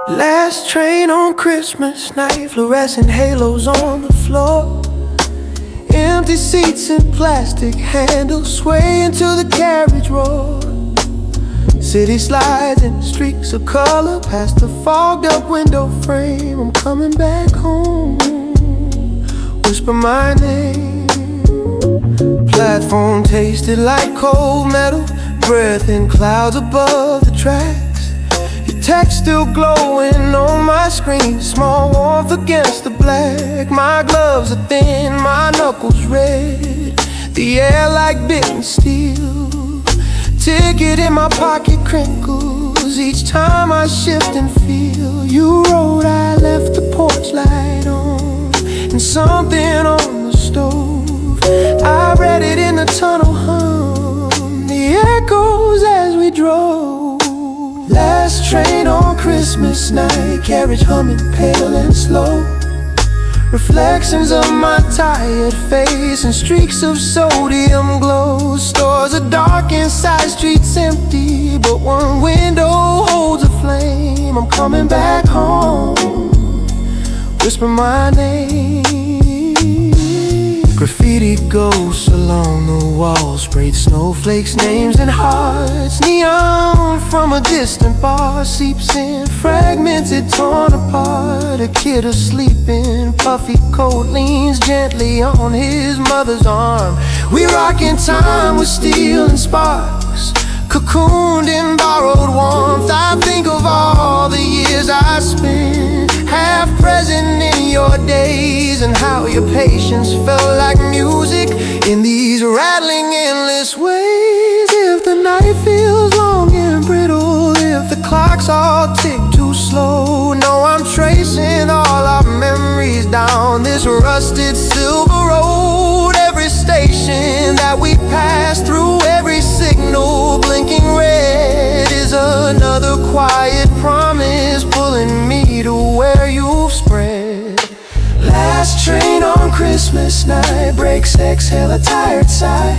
Last train on Christmas night, fluorescent halos on the floor, empty seats and plastic handles swaying to the carriage roar. City slides in streaks of color past the fogged up window frame. I'm coming back home, whisper my name. Platform tasted like cold metal, breath in clouds above the tracks. Your text still glowing on my screen, small warmth against the black. My gloves are thin, my knuckles red, the air like bitten steel. Ticket in my pocket crinkles each time I shift and feel. You wrote I left the porch light on and something on the stove. I read it in the tunnel hum, the echoes as we drove. Last train on Christmas night, carriage humming pale and slow. Reflections of my tired face and streaks of sodium glow. Stores are dark inside, streets empty, but one window holds a flame. I'm coming back home, whisper my name. Graffiti ghosts along the walls, sprayed snowflakes, names and hearts. Neon from a distant bar seeps in, fragmented, torn apart. A kid asleep in puffy coat leans gently on his mother's arm. We rock in time with steel and sparks, cocooned in borrowed warmth. I think of all the years I spent, half present in your days, and how your patience felt like music in these rattling endless ways. If the night feels long and brittle, if the clocks all tick too slow, no, I'm tracing all our memories down this rusted silver road. Every station that we pass through, every signal blinking red is another quiet promise pulling me to where you've spread. Last train on Christmas night, brakes exhale a tired sigh.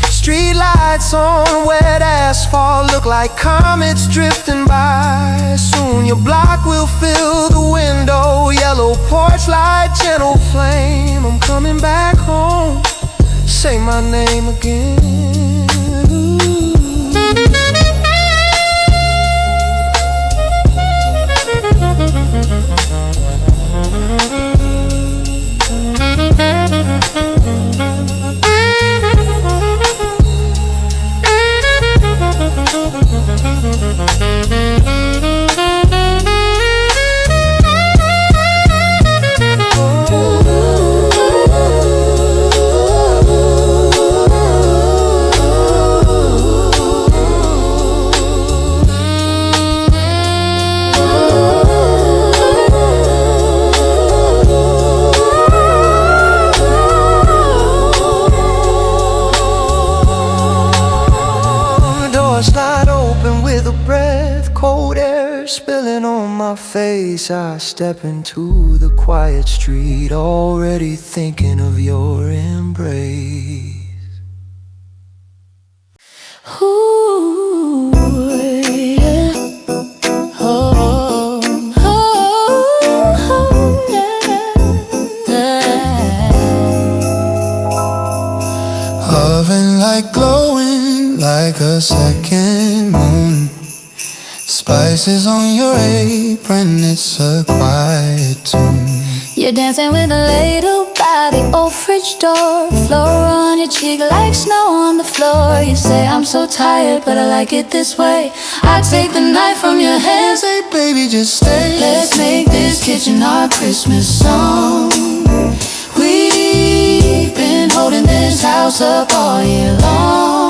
Street lights on wet asphalt look like comets drifting by. Soon your block will fill the window, yellow porch light, gentle flame. I'm coming back home, say my name again. Face, I step into the quiet street, already thinking of your embrace. Ooh, yeah. Oh, yeah. Oven light glowing like a second moon, spices on your apron, it's a quiet tune. You're dancing with a ladle by the old fridge door, flour on your cheek like snow on the floor. You say I'm so tired, but I like it this way. I take the knife from your hands, say baby just stay. Let's make this kitchen our Christmas song. We've been holding this house up all year long.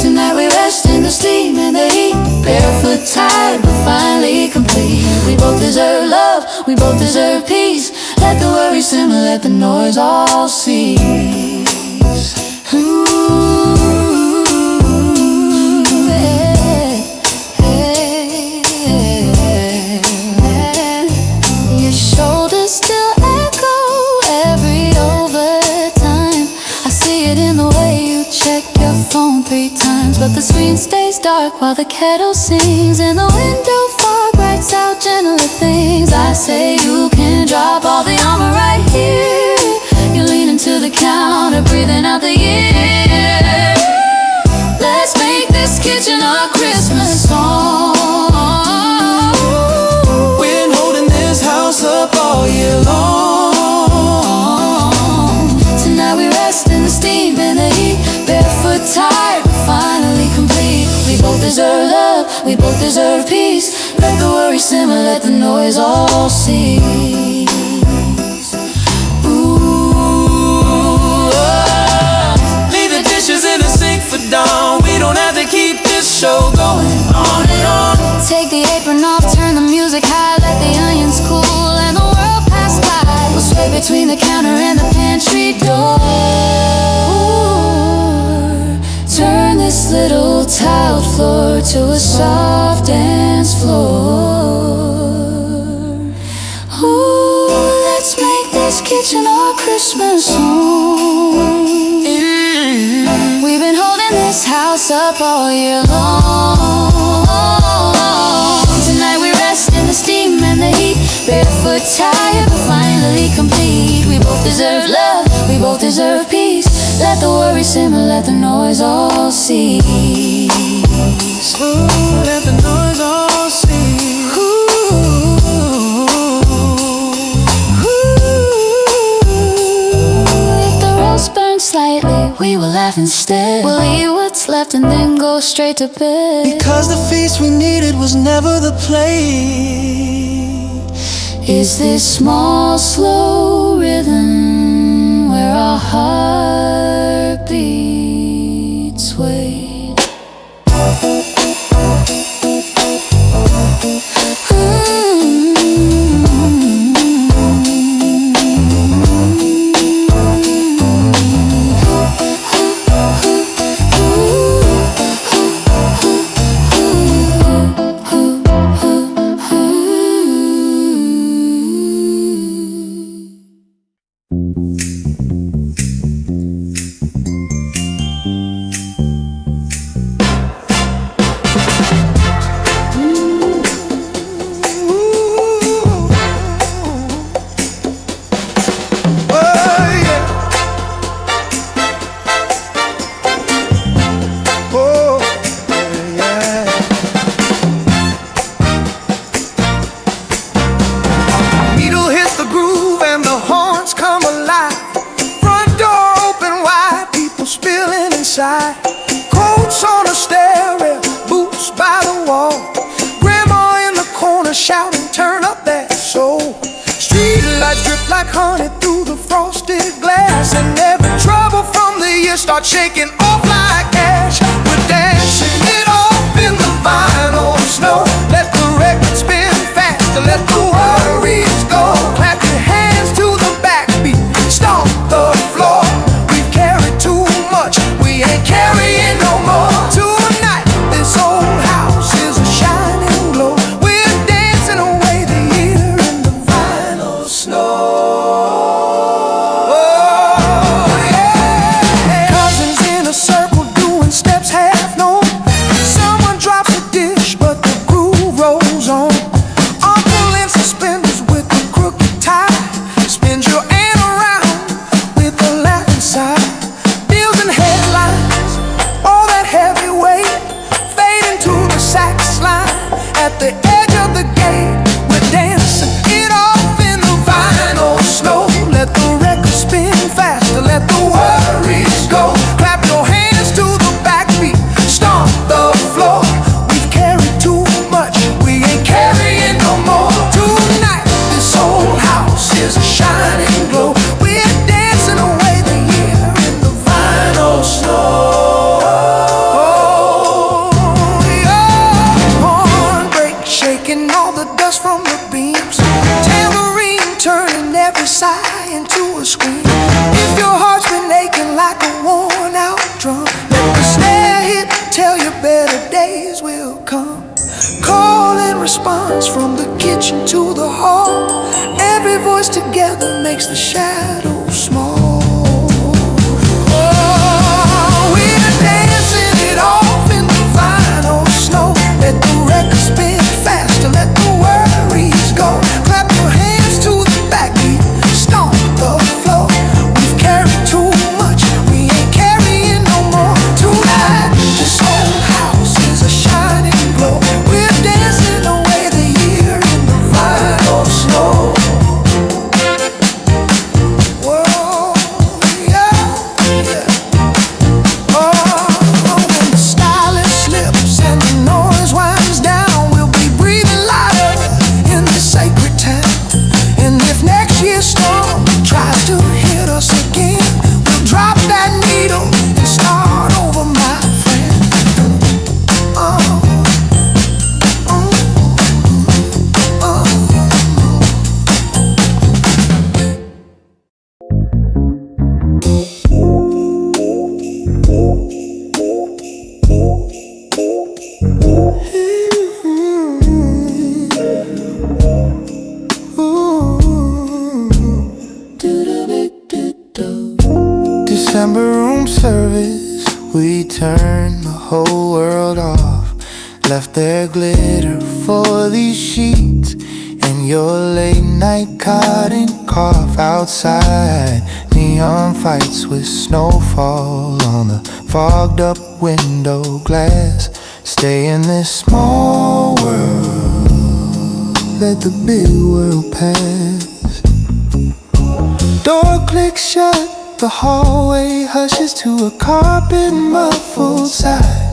Tonight we rest in the steam and the heat, barefoot tired but finally complete. We both deserve love, we both deserve peace. Let the worry simmer, let the noise all cease. Ooh, hey, hey, hey. Your shoulders still echo every overtime. I it in the way you check your phone 3 times, but the screen stays dark while the kettle sings, and the window fog writes out gentler things. I say you can drop all the armor right here. You lean into the counter, breathing out the year. Let's make this kitchen a Christmas song. We've been holding this house up all year long. Tonight we rest in the steam and the heat, barefoot, tired, but finally complete. We both deserve love, we both deserve peace. Let the worry simmer, let the noise all cease. In the sink for dawn. We don't have to keep this show going on and on. Take the apron off, turn the music high, let the onions cool and the world pass by. We'll sway between the counter and the pantry door. Turn this little tiled floor to a soft dance floor. Ooh, let's make this kitchen our Christmas home. We've been holding this house up all year long. Tonight we rest in the steam and the heat, barefoot, tired, but finally complete. We both deserve love, we both deserve peace. Let the worry simmer, let the noise all cease. Ooh, let the noise all cease. If the roast burns slightly, we will laugh instead. We'll eat what's left and then go straight to bed. Because the feast we needed was never the plate. Is this small, slow rhythm where our heartbeats wait? Coats on a stairwell, boots by the wall. Grandma in the corner shouting, turn up that soul. Street lights drip like honey through the frosted glass, and every trouble from the year starts shaking off like ash. We're dancing it off in the vinyl snow. Let the record spin fast and let the worries go. Clap your hands to the backbeat, stomp the floor. We've carried too much, we ain't carrying no more. Tonight, this old house is a shining glow. We're dancing away the year in the vinyl snow. Oh, yeah. Cousins in a circle doing steps half known. Someone drops a dish, but the groove rolls on. Uncle in suspenders with a crooked tie spins your aunt around with a laughing sigh. Bills and headlines, all that heavy weight, fading to the sax line at the edge of the gate. We're dancing it off in the vinyl snow. Let the record spin faster, let the worries go. Clap your hands to the backbeat, stomp the floor. We've carried too much, we ain't carrying no more. Tonight, this old house is a shining glow. We're dancing away the year in the vinyl snow. Horn break, shaking all the dust from the beams. Tambourine turning every sigh into a scream. If your heart's been aching like a worn out drum, let the snare hit, tell you better days will come. Call and response from the kitchen to the hall. Every voice together makes the shadows small. Oh, December room service. We turned the whole world off, left their glitter for these sheets and your late night cotton cough outside. Neon fights with snowfall on the fogged up window glass. Stay in this small world, let the big world pass. Door clicks shut, the hallway hushes to a carpet muffled sigh.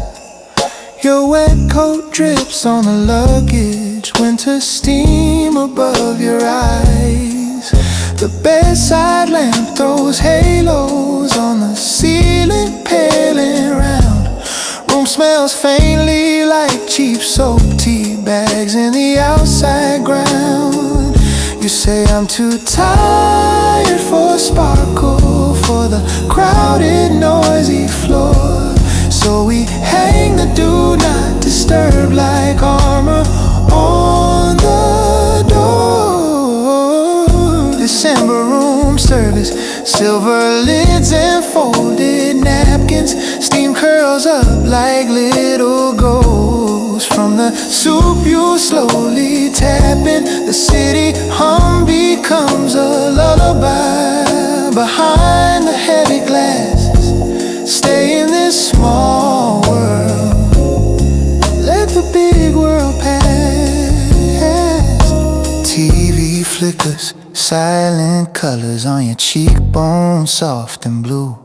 Your wet coat drips on the luggage, winter steam above your eyes. The bedside lamp throws halos on the ceiling, paling round. Room smells faintly like cheap soap, tea bags in the outside ground. You say I'm too tired for sparkle, for the crowded, noisy floor. So we hang the do not disturb like armor on the door. December room service, silver lids and folded napkins. Steam curls up like little ghosts from the soup you slowly tap in. The city hum becomes a lullaby behind the heavy glasses. Stay in this small world, let the big world pass. TV flickers, silent colors on your cheekbones, soft and blue.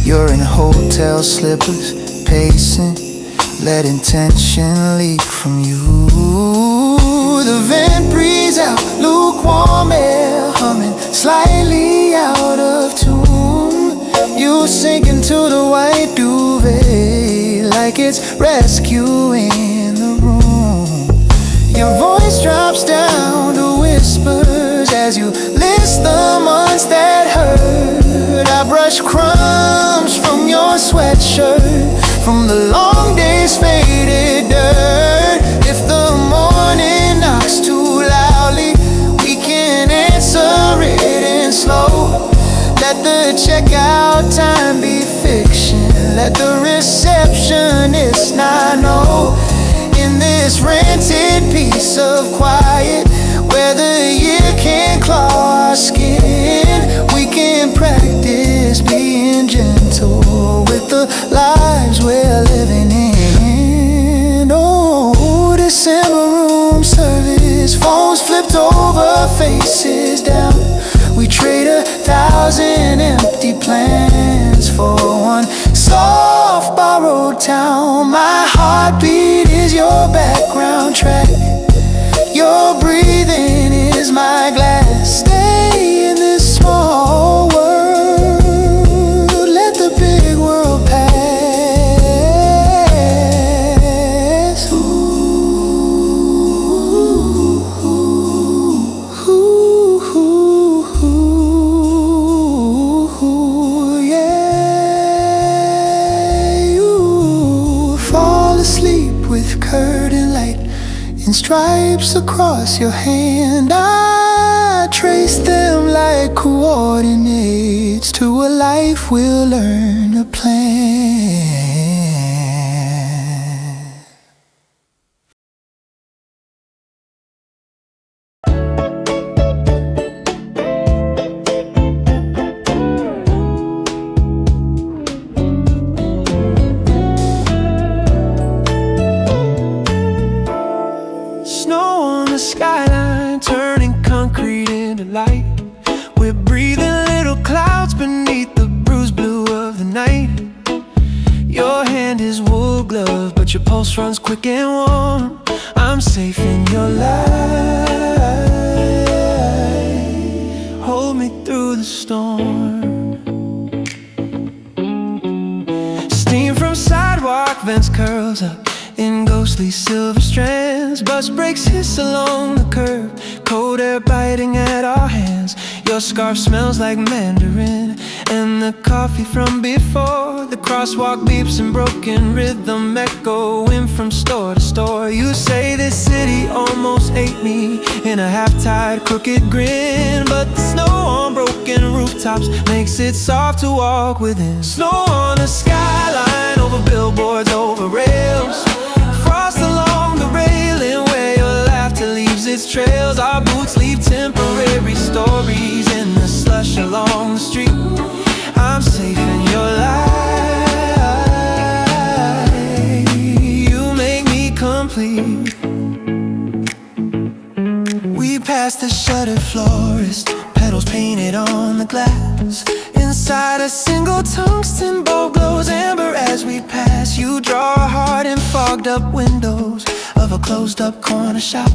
You're in hotel slippers, pacing, letting tension leak from you. The vent breeze out, lukewarm air humming, slightly out of tune. You sink into the white duvet like it's rescuing the room. Your voice drops down to whispers as you list the months that hurt. I brush crumbs from your sweatshirt, from the long day's faded dirt. If the morning knocks too loudly, we can answer it in slow. Let the checkout time be fiction, let the receptionist not know. In this rented piece of quiet, where the year can claw our skin, we can practice being gentle with the lives we're living in. Oh, December room service, phones flipped over, faces down. We trade 1,000 empty plans for one soft borrowed town. My heartbeat is your background track, your breathing is my glass. Stay in this small world, let the big world pass. Stripes across your hand, I trace them like coordinates to a life we'll learn to plan. The skyline turning concrete into light. We're breathing little clouds beneath the bruised blue of the night. Your hand is wool glove, but your pulse runs quick and warm. I'm safe in your light. Hold me through the storm. Steam from sidewalk vents curls up in ghostly silver strands. Bus brakes hiss along the curb, cold air biting at our hands. Your scarf smells like mandarin and the coffee from before. The crosswalk beeps in broken rhythm, echoing from store to store. You say this city almost ate me in a half-tide crooked grin, but the snow on broken and rooftops makes it soft to walk within. Snow on the skyline, over billboards, over rails, frost along the railing where your laughter leaves its trails. Our boots leave temporary stories in the slush along the street. I'm safe in your light. You make me complete. We passed the shuttered florist, petals painted on the glass. Inside a single tungsten bulb glows amber as we pass. You draw a heart in fogged up windows of a closed up corner shop,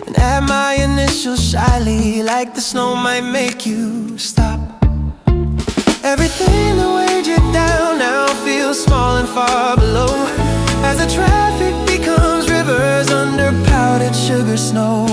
and add my initials shyly like the snow might make you stop. Everything that weighed you down now feels small and far below, as the traffic becomes rivers under powdered sugar snow.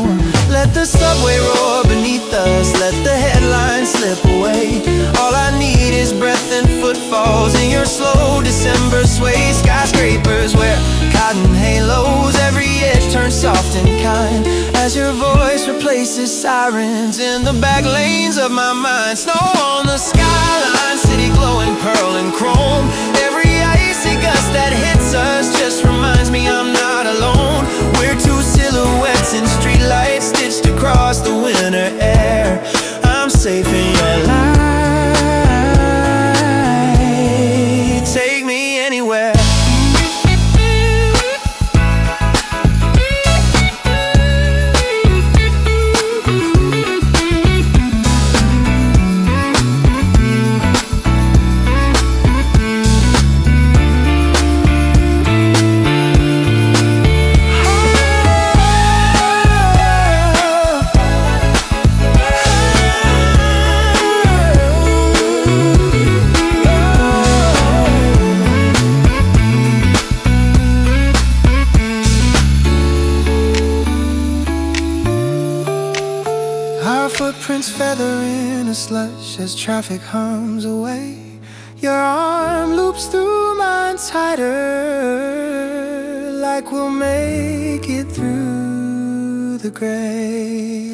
Let the subway roar beneath us, let the headlines slip away. All I need is breath and footfalls in your slow December sway. Skyscrapers wear cotton halos, every edge turns soft and kind, as your voice replaces sirens in the back lanes of my mind. Snow on the skyline, city glowing pearl and chrome. Every icy gust that hits us just reminds me I'm not alone. We're two silhouettes in streetlights stitched across the winter air. I'm safe in your light. Take me anywhere. Footprints feather in a slush as traffic hums away. Your arm loops through mine tighter, like we'll make it through the gray.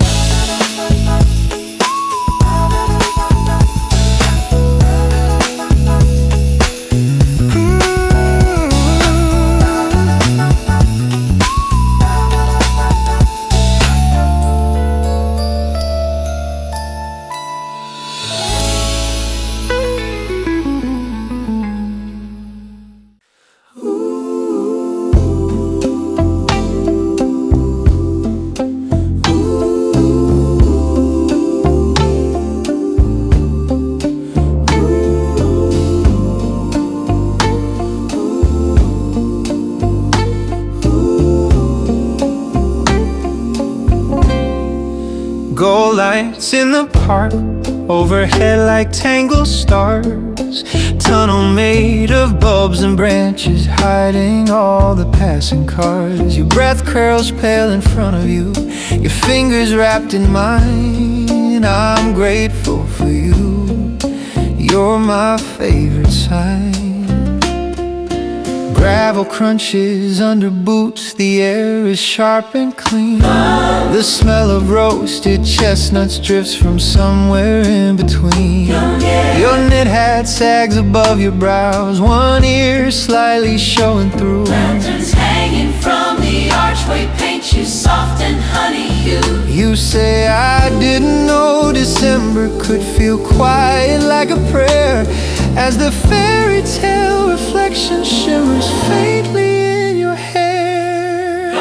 Gold lights in the park, overhead like tangled stars. Tunnel made of bulbs and branches, hiding all the passing cars. Your breath curls pale in front of you, your fingers wrapped in mine. I'm grateful for you, you're my favorite sign. Gravel crunches under boots, the air is sharp and clean. The smell of roasted chestnuts drifts from somewhere in between. Your knit hat sags above your brows, one ear slightly showing through. Lanterns hanging from the archway paint you soft and honey hue. You say I didn't know December could feel quiet like a prayer, as the fairy tale reflection shimmers faintly in your hair.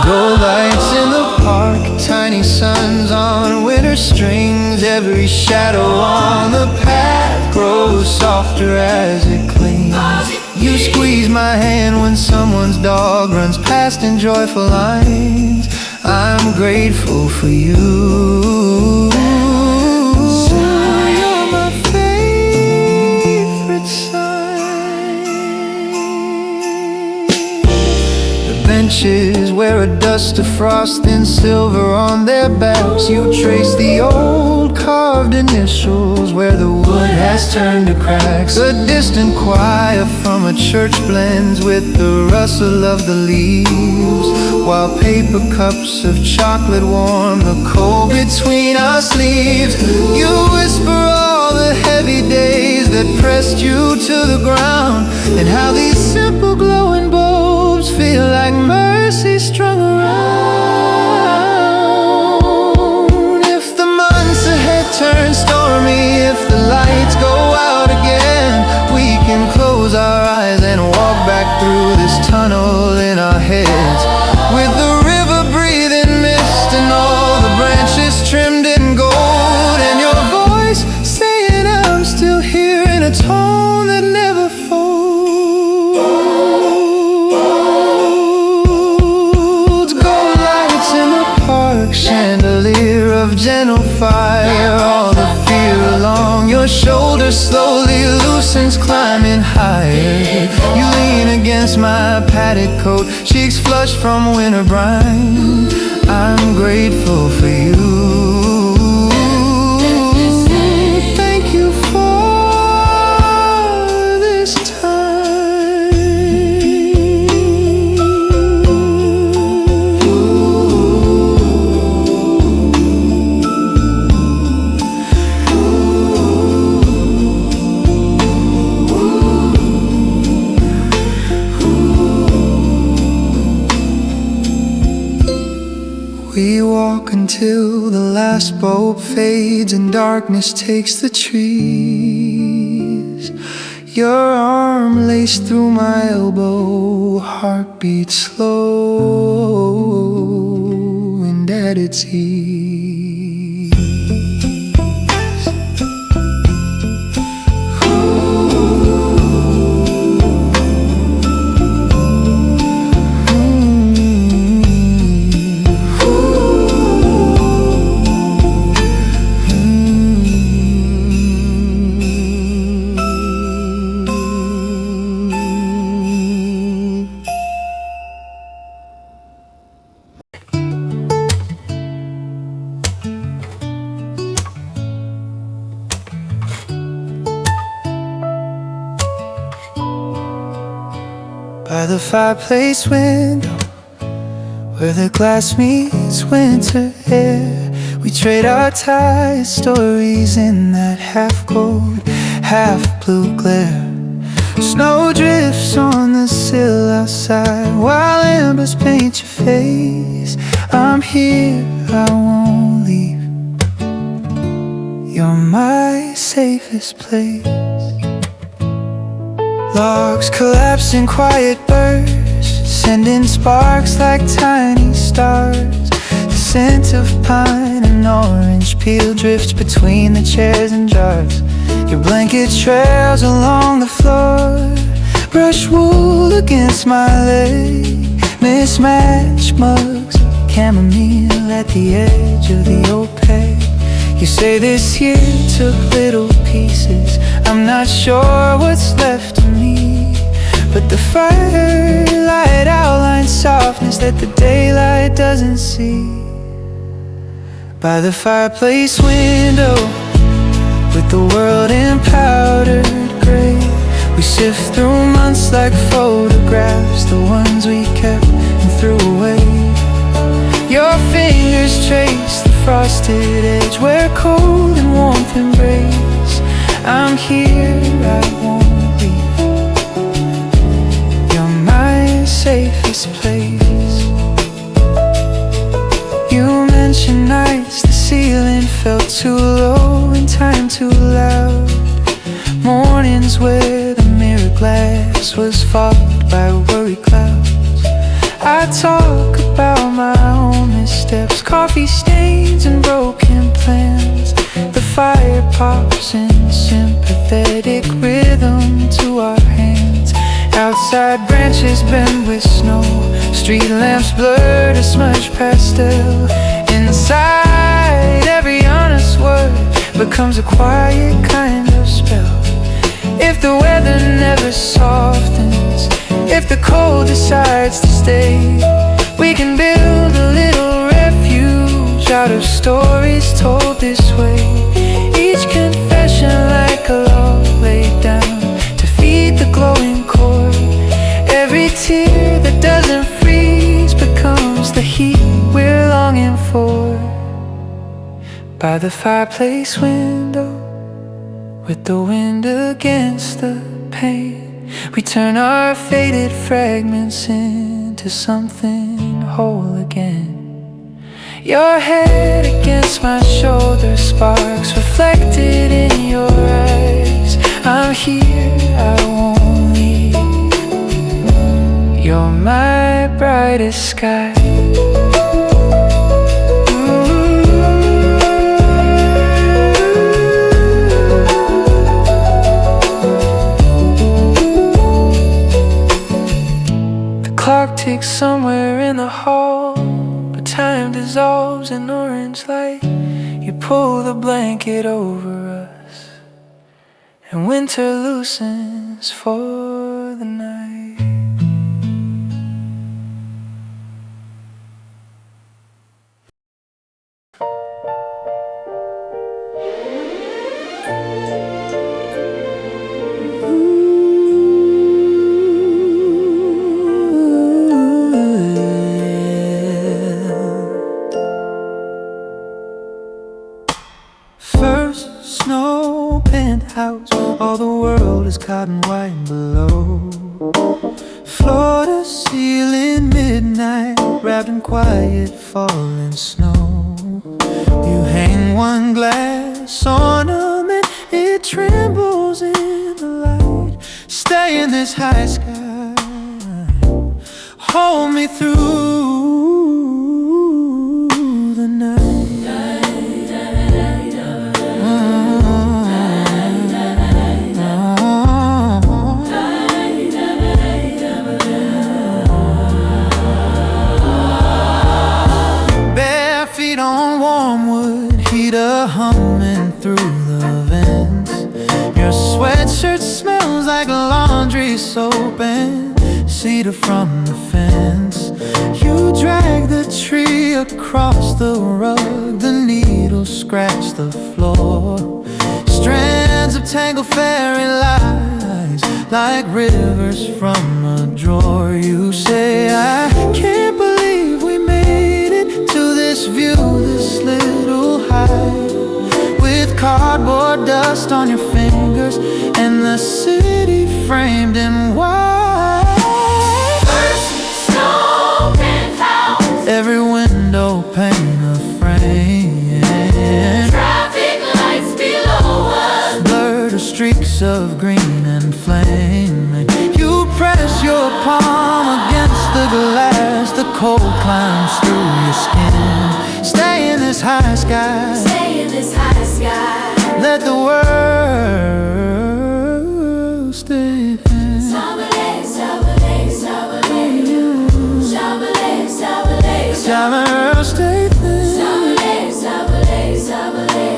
Gold lights in the park, tiny suns on winter strings. Every shadow on the path grows softer as it clings. You squeeze my hand when someone's dog runs past in joyful lines. I'm grateful for you. You're my favorite sign. The benches wear a dust of frost, thin silver on their backs. You trace the old carved initials where the wood has glass turned to cracks. A distant choir from a church blends with the rustle of the leaves, while paper cups of chocolate warm the cold between our sleeves. You whisper all the heavy days that pressed you to the ground, and how these simple glowing bulbs feel like mercy strung around. If the months ahead turn stormy, if the lights go out again, we can close our eyes and walk back through this tunnel in our heads, with the river breathing mist and all the branches trimmed in gold, and your voice saying I'm still here in a tone that never folds. Gold lights in the park, chandelier of gentle fire, all the fear along your shoulders slowly loosens, climbing higher. You lean against my padded coat, cheeks flushed from winter brine. I'm grateful for you. Thank you for this time. We walk until the last bulb fades and darkness takes the trees. Your arm laced through my elbow, heartbeat slow and at its ease. By the fireplace window, where the glass meets winter air, we trade our tired stories in that half-cold, half-blue glare. Snow drifts on the sill outside, while embers paint your face. I'm here, I won't leave. You're my safest place. Logs collapse in quiet bursts, sending sparks like tiny stars. The scent of pine and orange peel drifts between the chairs and jars. Your blanket trails along the floor, brush wool against my leg. Mismatched mugs of chamomile at the edge of the opaque. You say this year took little pieces, I'm not sure what's left of me, but the firelight outlines softness that the daylight doesn't see. By the fireplace window, with the world in powdered gray, we sift through months like photographs, the ones we kept and threw away. Your fingers trace the frosted edge where cold and warmth embrace. I'm here, I won't leave. You're my safest place. You mentioned nights the ceiling felt too low and time too loud. Mornings where the mirror glass was fogged by worry clouds. I talk about my own missteps, coffee stains and broken plans. The fire pops in sympathetic rhythm to our hands. Outside branches bend with snow, street lamps blur to smudge pastel. Inside every honest word becomes a quiet kind of spell. If the weather never softens, if the cold decides to stay, we can build a little refuge out of stories told this way. Each confession like a love by the fireplace window, with the wind against the pane. We turn our faded fragments into something whole again. Your head against my shoulder, sparks reflected in your eyes. I'm here, I won't leave. You're my brightest sky. Clock ticks somewhere in the hall, but time dissolves in orange light. You pull the blanket over us, and winter loosens for the night. Penthouse, all the world is cotton white below. Floor to ceiling, midnight, wrapped in quiet falling snow. You hang one glass ornament, it trembles in the light. Stay in this high sky, hold me through the night. On warm wood, heater humming through the vents. Your sweatshirt smells like laundry soap and cedar from the fence. You drag the tree across the rug, the needles scratch the floor. Strands of tangled fairy lights, like rivers from a drawer. You say, I can't believe we made it to this view, this little high, with cardboard dust on your fingers and the city framed in white. First snow penthouse, every window pane a frame. traffic lights below us, blurred are streaks of green and flame. You press your palm against the glass, the cold climbs through your skin. Stay in this high sky, stay in this high sky. let the world stay there. Sabalay, sabalay, sabalay, sabalay, sabalay, Summer stay there. sabalay, sabalay, sabalay.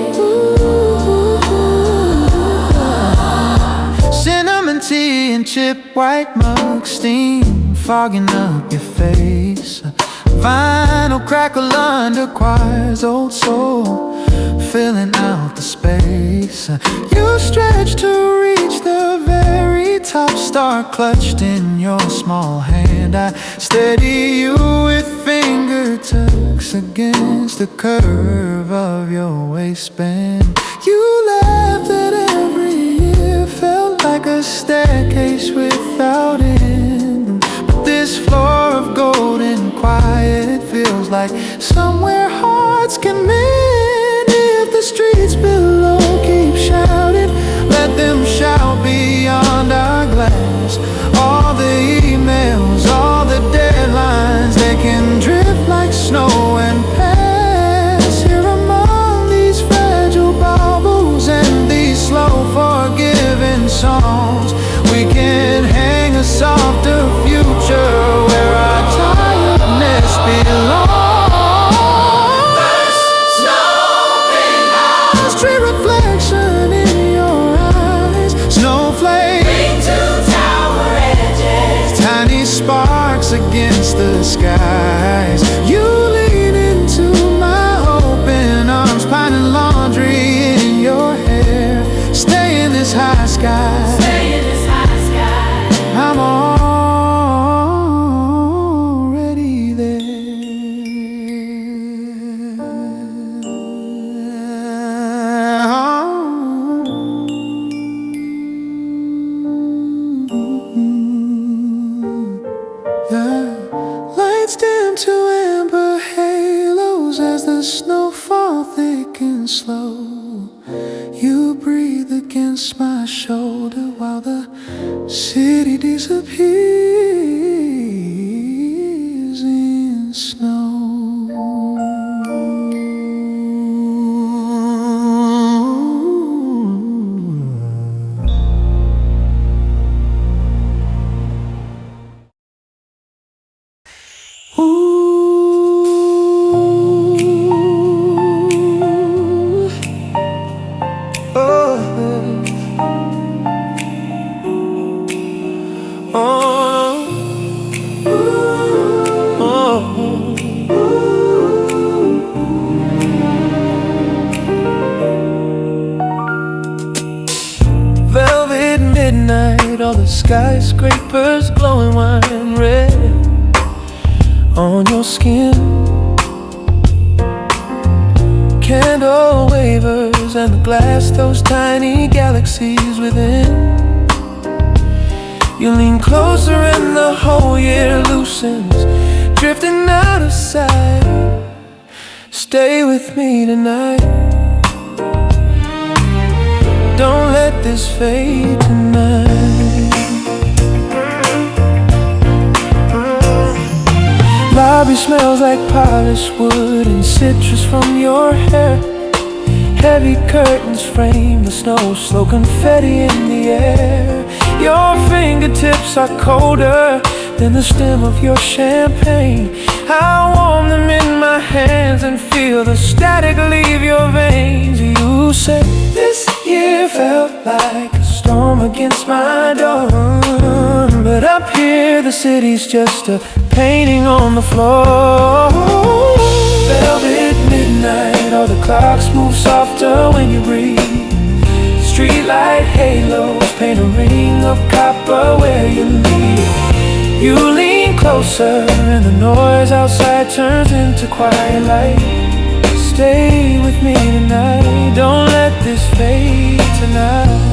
Cinnamon tea and chip white mug steam fogging up your face. Vinyl crackle under choirs, old soul filling out the space. You stretch to reach the very top, star clutched in your small hand. I steady you with fingertips against the curve of your waistband. You laughed at every year, felt like a staircase without end. But this floor of golden quiet feels like somewhere hearts can mend. If the streets below keep shouting, let them shout beyond our glass. All the emails, all the deadlines, they can drift like snow and pass. Here among these fragile baubles and these slow forgiving songs, we can hang a softer future where our tiredness belongs. First snow penthouse, Street reflection in your eyes, snowflake, bring two tower edges, tiny sparks against the skies. You lean into my open arms, piling laundry in your hair. Stay in this high sky, stay in this high sky. I'm already there. shoulder while the city disappears in snow. All the skyscrapers glowing wine red on your skin. Candle wavers and the glass, those tiny galaxies within. You lean closer and the whole year loosens, drifting out of sight. Stay with me tonight. Don't let this fade tonight. Lobby smells like polished wood and citrus from your hair. Heavy curtains frame the snow, slow confetti in the air. Your fingertips are colder than the stem of your champagne. I warm them in my hands and feel the static leave your veins. You said this year felt like a storm against my door, but up here the city's just a painting on the floor. Velvet midnight, all the clocks move softer when you breathe. Streetlight halos paint a ring of copper where you leave. You lean closer and the noise outside turns into quiet light. Stay with me tonight, don't let this fade tonight.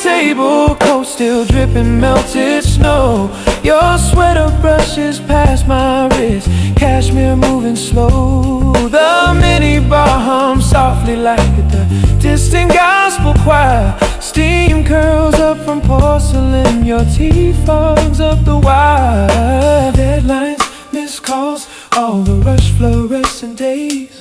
Table, coat still dripping melted snow. Your sweater brushes past my wrist, cashmere moving slow. The mini bar hums softly like the distant gospel choir. Steam curls up from porcelain, your tea fogs up the wire. Deadlines, missed calls, all the rush fluorescent days.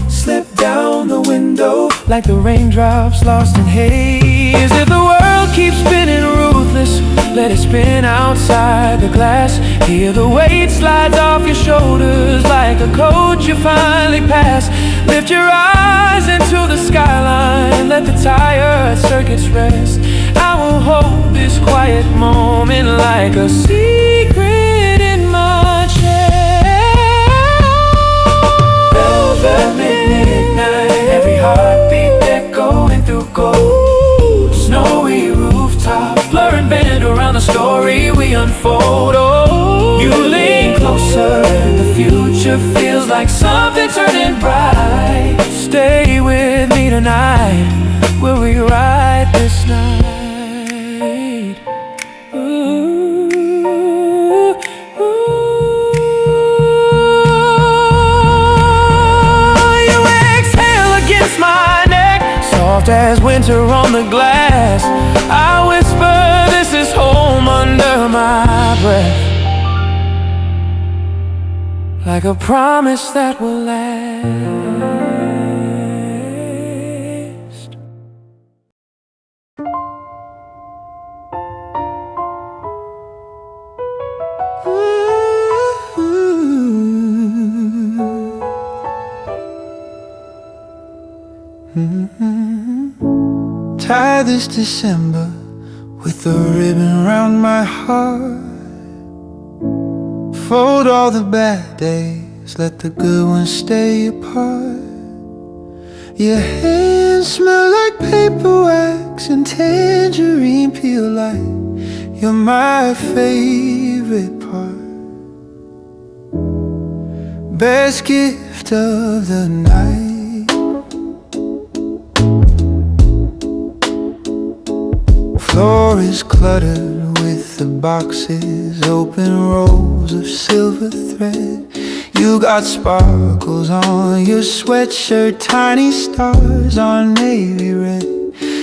Slip down the window like the raindrops lost in haze. If the world keeps spinning ruthless, let it spin outside the glass. Hear the weight slides off your shoulders like a coach you finally pass. Lift your eyes into the skyline, let the tired circuits rest. I will hold this quiet moment like a secret in my chest. Velvet midnight, every heartbeat echoing through gold. Snowy rooftops, blurring band around the story we unfold. Oh, you lean closer, the future feels like something turning bright. Stay with me tonight, we'll rewrite this night. Ooh, ooh. You exhale against my neck, soft as winter on the glass. I whisper, this is home under my breath, like a promise that will last. Tie this December with a ribbon round my heart. Fold all the bad days, let the good ones stay apart. Your hands smell like paper wax and tangerine peel like you're my favorite part. Best gift of the night. Floor is cluttered with the boxes, open rows of silver thread. You got sparkles on your sweatshirt, tiny stars on navy red.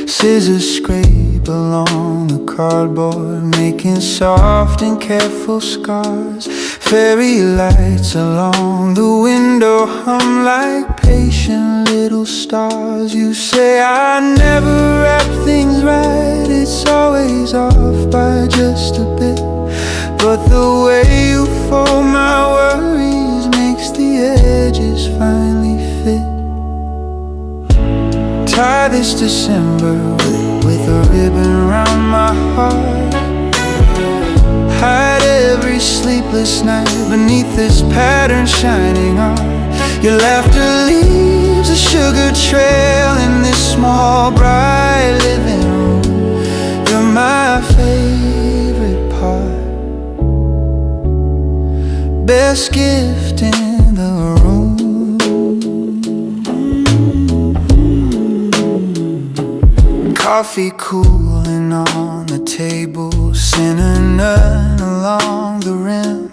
Scissors scrape along the cardboard, making soft and careful scars. Fairy lights along the window hum like patient little stars. You say I never wrap things right, it's always off by just a bit. But the way you fold my worries makes the edges finally fit. Tie this December with a ribbon around my heart. Hide every sleepless night beneath this pattern shining on. Your laughter leaves a sugar trail in this small bright living room. You're my favorite part, best gift in the room. Coffee cooling on the table, cinnamon along the rim.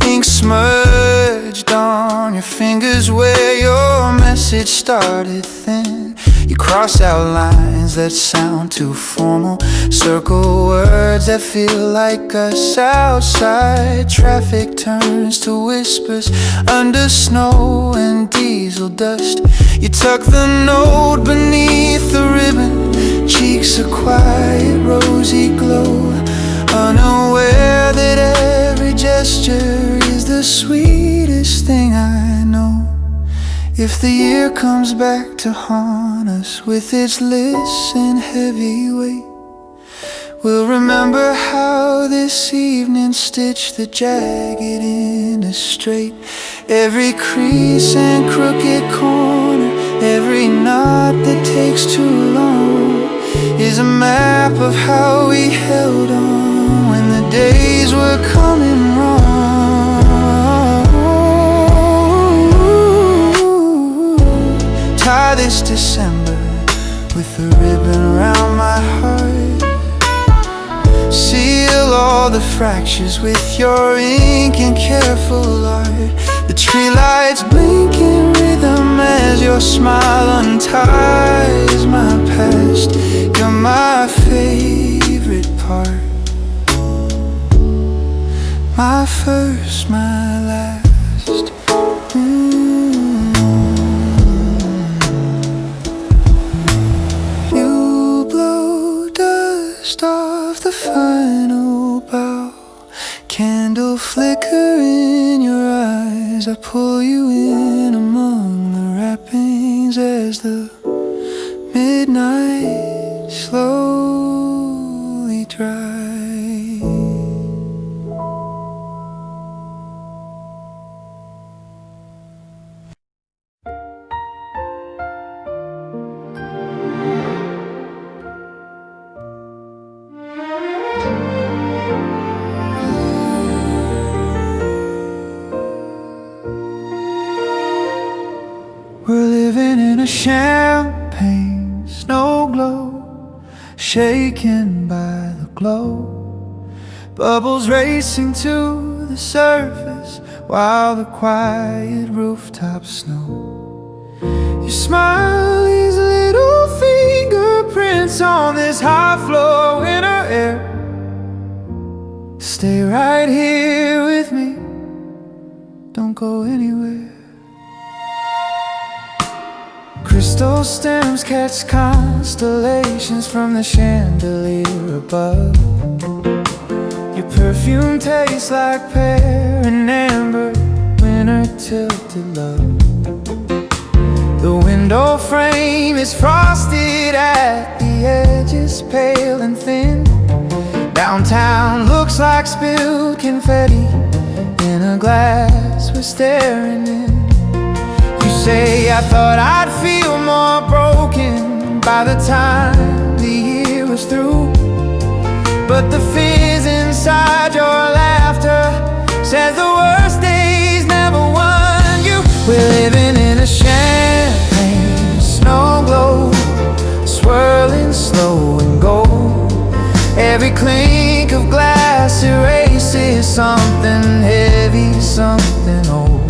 Ink smudged on your fingers where your message started thin. You cross out lines that sound too formal, circle words that feel like us outside. Traffic turns to whispers under snow and diesel dust. You tuck the note beneath the ribbon, cheeks a quiet rosy glow, unaware that every gesture is the sweetest thing I know. If the year comes back to haunt us with its lists and heavy weight, we'll remember how this evening stitched the jagged into straight. Every crease and crooked corner, every knot that takes too long, is a map of how we held on when the days were coming wrong. Tie this December with a ribbon around my heart. Seal all the fractures with your ink and careful art. The tree lights blink in rhythm as your smile unties my past. You're my favorite part, my first, my last. You blow dust off the final bow, candle flicker in your eyes. I pull you in among the wrappings as the midnight slowly dries. We're living in a champagne snow globe, shaken by the glow. Bubbles racing to the surface while the quiet rooftops snow. You smile, these little fingerprints on this high floor winter air. Stay right here with me, don't go anywhere. Crystal stems catch constellations from the chandelier above. Your perfume tastes like pear and amber, winter tilted love. The window frame is frosted at the edges, pale and thin. Downtown looks like spilled confetti in a glass we're staring in. You say I thought I'd feel more broken by the time the year was through, but the fizz inside your laughter says the worst days never won you. We're living in a champagne snow globe, swirling slow and gold. Every clink of glass erases something heavy, something old.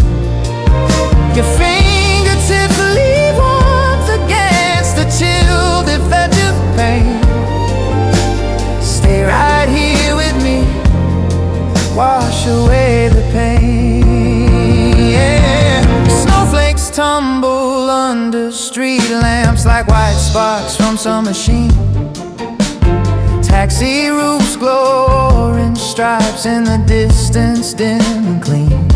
glow under street lamps like white sparks from some machine. Taxi roofs glow orange stripes in the distance, dim and clean.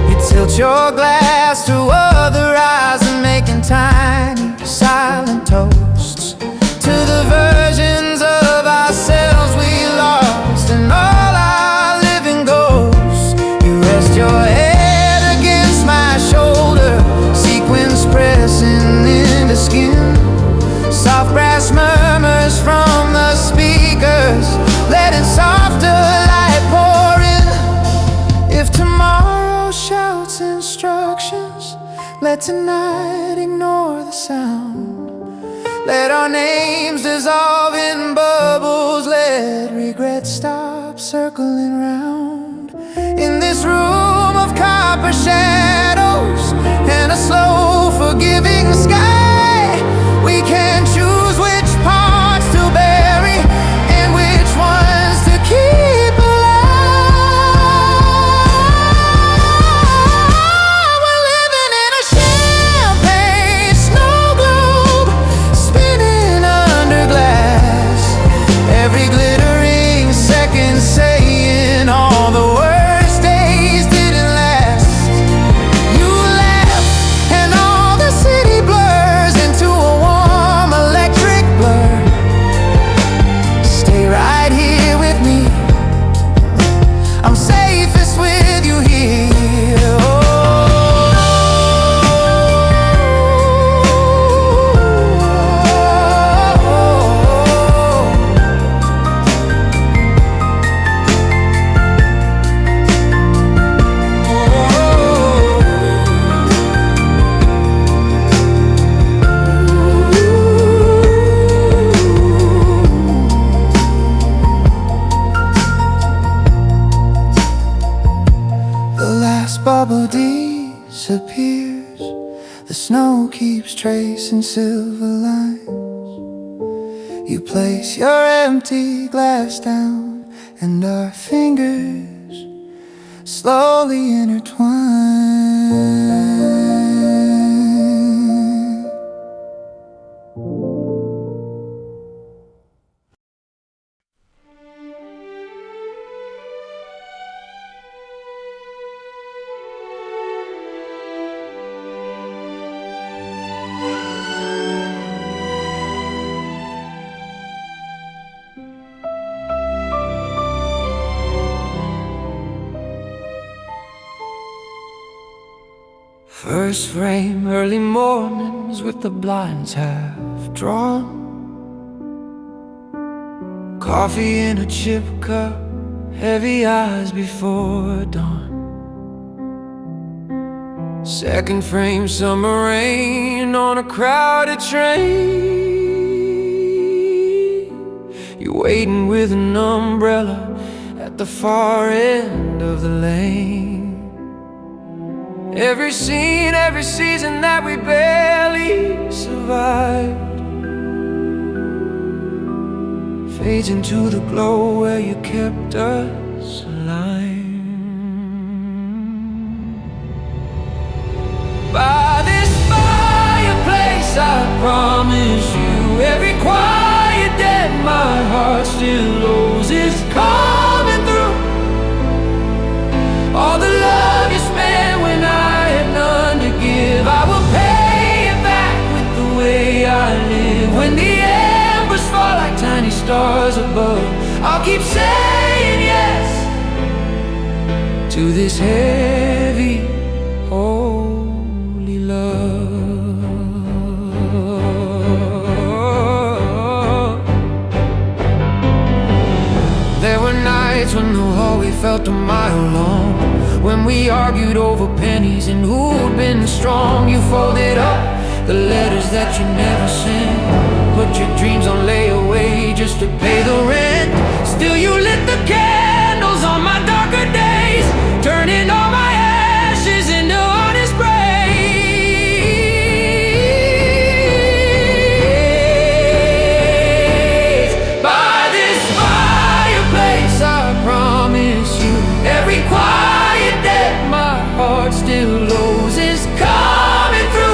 You tilt your glass to other eyes and making tiny silent toasts to the versions of ourselves we lost and all our living ghosts. You rest your head against my shoulder, sequins pressing into skin. Soft brass murmurs from the speakers, letting softer light pour in. If tomorrow shouts instructions, let tonight ignore the sound. Let our names dissolve in bubbles, let regret stop circling round. In this room of copper shadows and a slow forgiving sky, we can choose which parts to bury and which ones to keep alive. We're living in a champagne snow globe, spinning under glass. Every glittering second saying all the worst days didn't last. You laugh and all the city blurs into a warm electric blur. Stay right here with me, I'm safest with you here. The last bubble disappears, the snow keeps tracing silver lines. You place your empty glass down and our fingers slowly intertwine. First frame, early mornings with the blinds half drawn. Coffee in a chip cup, heavy eyes before dawn. Second frame, summer rain on a crowded train. You're waiting with an umbrella at the far end of the lane. Every scene, every season that we barely survived fades into the glow where you kept us alive. By this fireplace, I promise you, every quiet day my heart still knows is coming through. All the love you spent when I had none to give, I will pay it back with the way I live. When the embers fall like tiny stars above, I'll keep saying yes to this heavy, holy love. There were nights when the hallway felt a mile long, when we argued over pennies and who'd been strong. You folded up the letters that you never sent, put your dreams on layaway just to pay the rent. Still you lit the candles on my darker days, turning all my ashes into honest praise. By this fireplace, I promise you, every quiet day my heart still knows is coming through.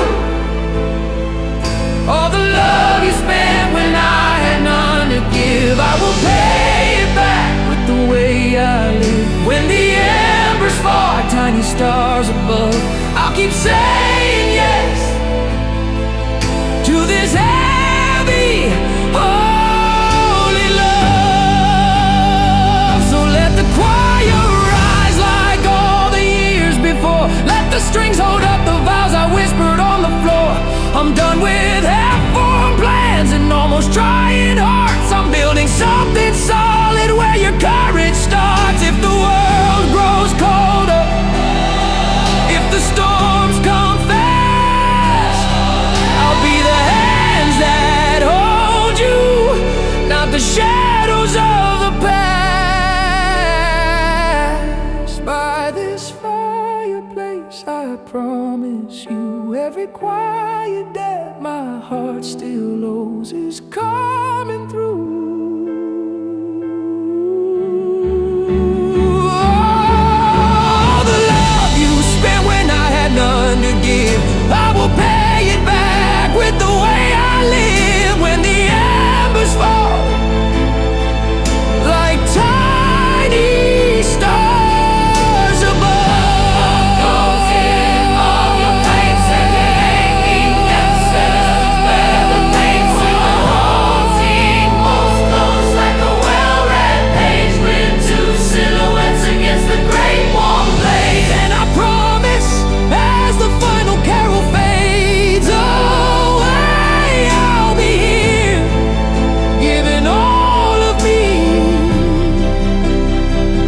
keep saying yes to this heavy, holy love. So let the choir rise like all the years before. Let the strings hold up the vows I whispered on the floor. I'm done with half-formed plans and almost trying hearts. I'm building something solid where your courage starts. If the world grows colder, if the storms come fast, I'll be the hands that hold you, not the shadows of the past. By this fireplace I promise you, every quiet day my heart still owes is coming through. All the love you spent when I had none to give, I will pay it back with the way I live. When the embers fall like tiny stars above, all the paints and hanging answers, where the paints in the haunting most close like a well-read page with two silhouettes against the great warm blaze. And I promise, as the final carol fades away, I'll be here, giving all of me,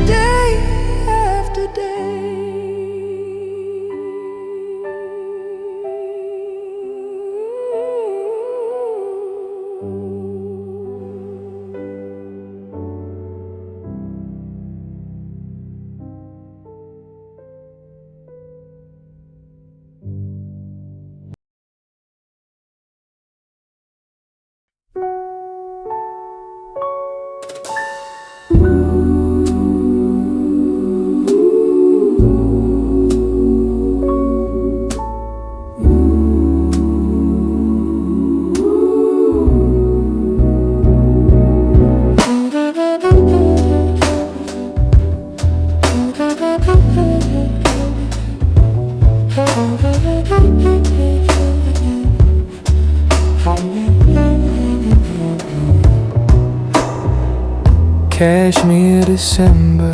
day after day. Cashmere December,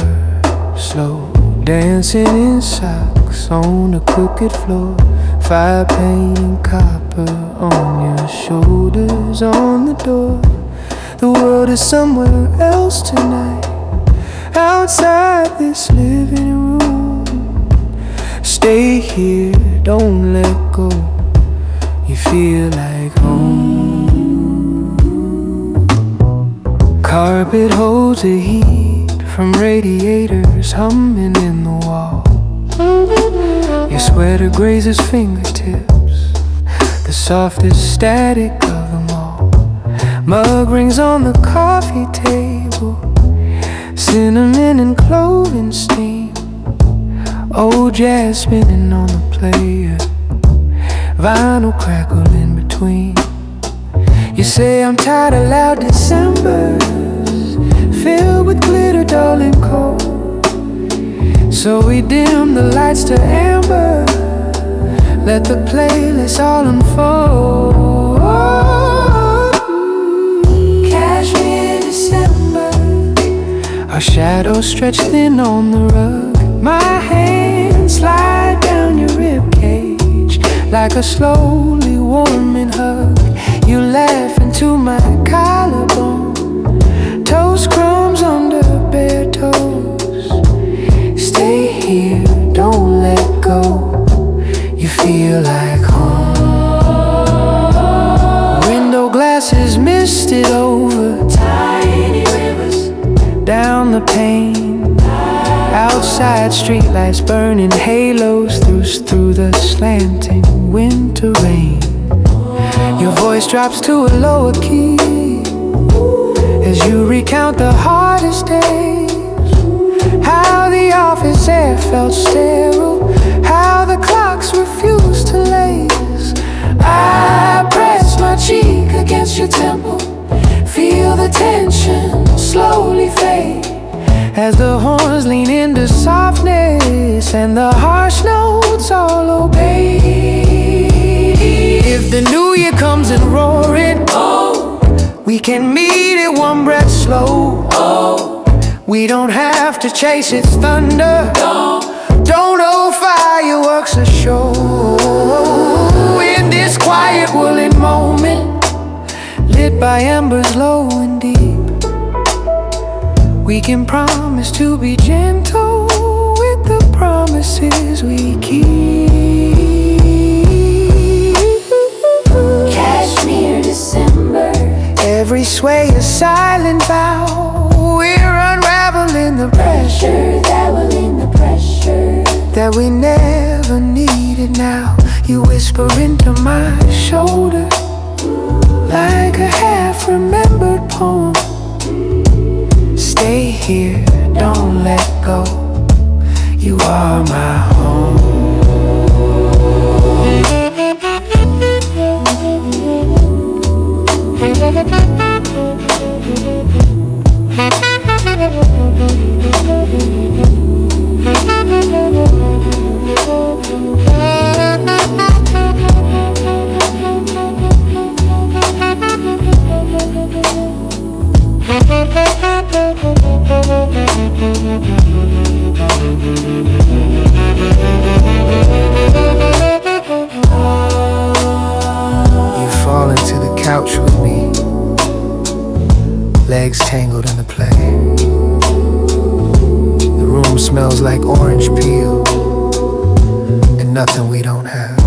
slow dancing in socks on a crooked floor. Fire painting copper on your shoulders, on the door. The world is somewhere else tonight, outside this living room. Stay here, don't let go. You feel like home. Carpet holds the heat from radiators humming in the wall. Your sweater grazes fingertips, the softest static of them all. Mug rings on the coffee table, cinnamon and clove and steam. Old jazz spinning on the player, vinyl crackle in between. You say I'm tired of loud Decembers, filled with glitter, dull and cold. So we dim the lights to amber, let the playlist all unfold. Cashmere December, our shadows stretch thin on the rug. My hands slide down your ribcage like a slowly warming hug. You laugh into my collarbone, toast crumbs under bare toes. Stay here, don't let go. You feel like home. Window glasses misted over, tiny rivers down the pane. Outside streetlights burning halos through the slanting winter rain. Your voice drops to a lower key as you recount the hardest days. How the office air felt sterile, how the clocks refused to lace. I press my cheek against your temple, feel the tension slowly fade as the horns lean into tender softness and the harsh notes all obey. If the new year comes in roaring, we can meet it one breath slow. We don't have to chase its thunder. Don't know fireworks or show. In this quiet woolly moment, lit by embers low and deep, we can promise to be gentle with the promises we keep. Cashmere December. Every sway a silent vow. We're unraveling the pressure That will in the pressure. that we never needed now. You whisper into my shoulder like a half-remembered poem. Stay here, don't let go. You are my home. You fall into the couch with me, legs tangled in the play. The room smells like orange peel and nothing we don't have.